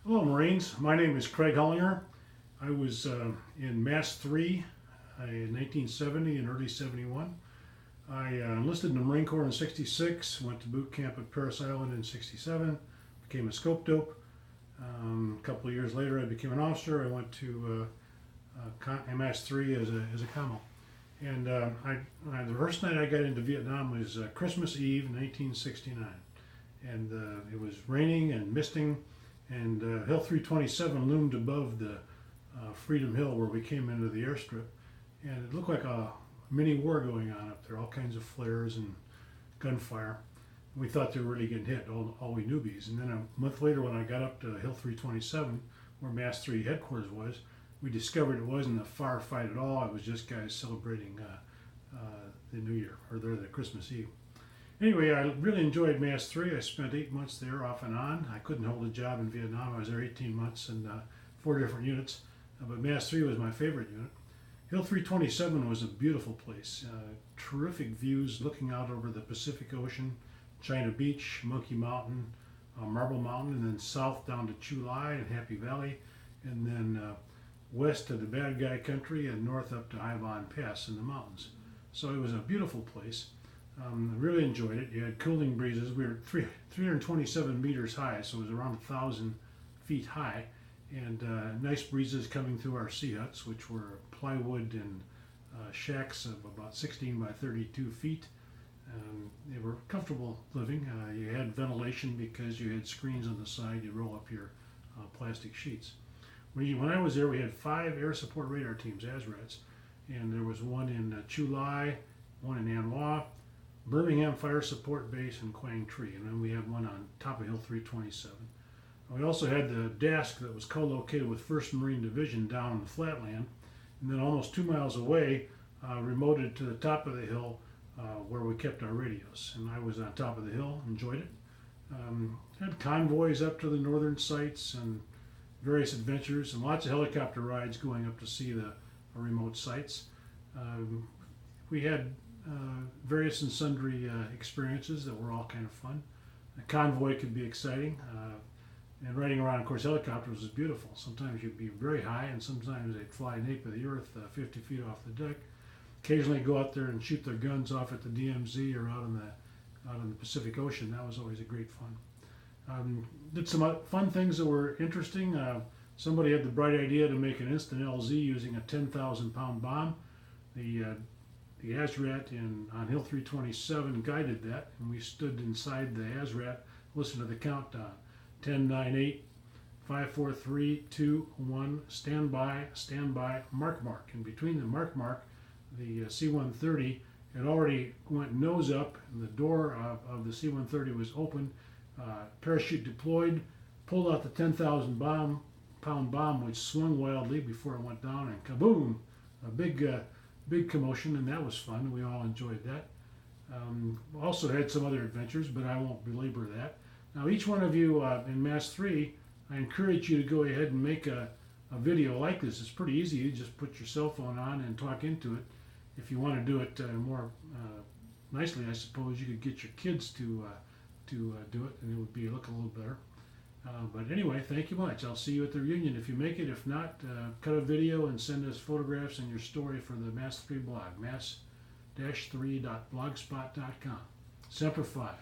Hello Marines, my name is Craig Hullinger. I was in Mass 3 in 1970 and early 71. I enlisted in the Marine Corps in 66, went to boot camp at Parris Island in 67, became a scope dope. A couple of years later I became an officer. I went to Mass 3 as a commo. And the first night I got into Vietnam was Christmas Eve 1969. And it was raining and misting, and Hill 327 loomed above the Freedom Hill where we came into the airstrip, and it looked like a mini war going on up there, all kinds of flares and gunfire. We thought they were really getting hit, all we newbies. And then a month later when I got up to Hill 327, where Mass 3 headquarters was, we discovered it wasn't a firefight at all. It was just guys celebrating the New Year, or the Christmas Eve. Anyway, I really enjoyed Mass 3. I spent 8 months there off and on. I couldn't hold a job in Vietnam. I was there 18 months and 4 different units. But Mass 3 was my favorite unit. Hill 327 was a beautiful place. Terrific views looking out over the Pacific Ocean, China Beach, Monkey Mountain, Marble Mountain, and then south down to Chu Lai and Happy Valley, and then west to the Bad Guy Country and north up to Hai Van Pass in the mountains. So it was a beautiful place. I really enjoyed it. You had cooling breezes. We were 327 meters high, so it was around 1,000 feet high, and nice breezes coming through our sea huts, which were plywood and shacks of about 16 by 32 feet. They were comfortable living. You had ventilation because you had screens on the side. You roll up your plastic sheets. When I was there, we had 5 air support radar teams, ASRATs, and there was one in Chu Lai, one in An Hoa, Birmingham Fire Support Base, and Quang Tri, and then we had one on top of Hill 327. We also had the desk that was co-located with 1st Marine Division down in the flatland, and then almost 2 miles away, remoted to the top of the hill where we kept our radios. And I was on top of the hill, enjoyed it. Had convoys up to the northern sites and various adventures, and lots of helicopter rides going up to see the remote sites. We had various and sundry experiences that were all kind of fun. A convoy could be exciting, and riding around, of course, helicopters is beautiful. Sometimes you'd be very high, and sometimes they'd fly nape of the earth 50 feet off the deck. Occasionally go out there and shoot their guns off at the DMZ or out in the Pacific Ocean. That was always a great fun. Did some fun things that were interesting. Somebody had the bright idea to make an instant LZ using a 10,000-pound bomb. The ASRAT on Hill 327 guided that, and we stood inside the ASRAT, listened to the countdown. 10, 9, 8, 5, 4, 3, 2, 1, stand by, mark. And between the mark, the C-130 had already went nose up, and the door of the C-130 was open. Parachute deployed, pulled out the 10,000-pound bomb, which swung wildly before it went down, and kaboom! A big commotion, and that was fun. We all enjoyed that. Also had some other adventures, but I won't belabor that. Now, each one of you in Mass 3, I encourage you to go ahead and make a video like this. It's pretty easy. You just put your cell phone on and talk into it. If you want to do it more nicely, I suppose you could get your kids to do it, and it would look a little better. But anyway, thank you much. I'll see you at the reunion if you make it. If not, cut a video and send us photographs and your story for the Mass 3 blog, mass-3.blogspot.com. Semper Fi.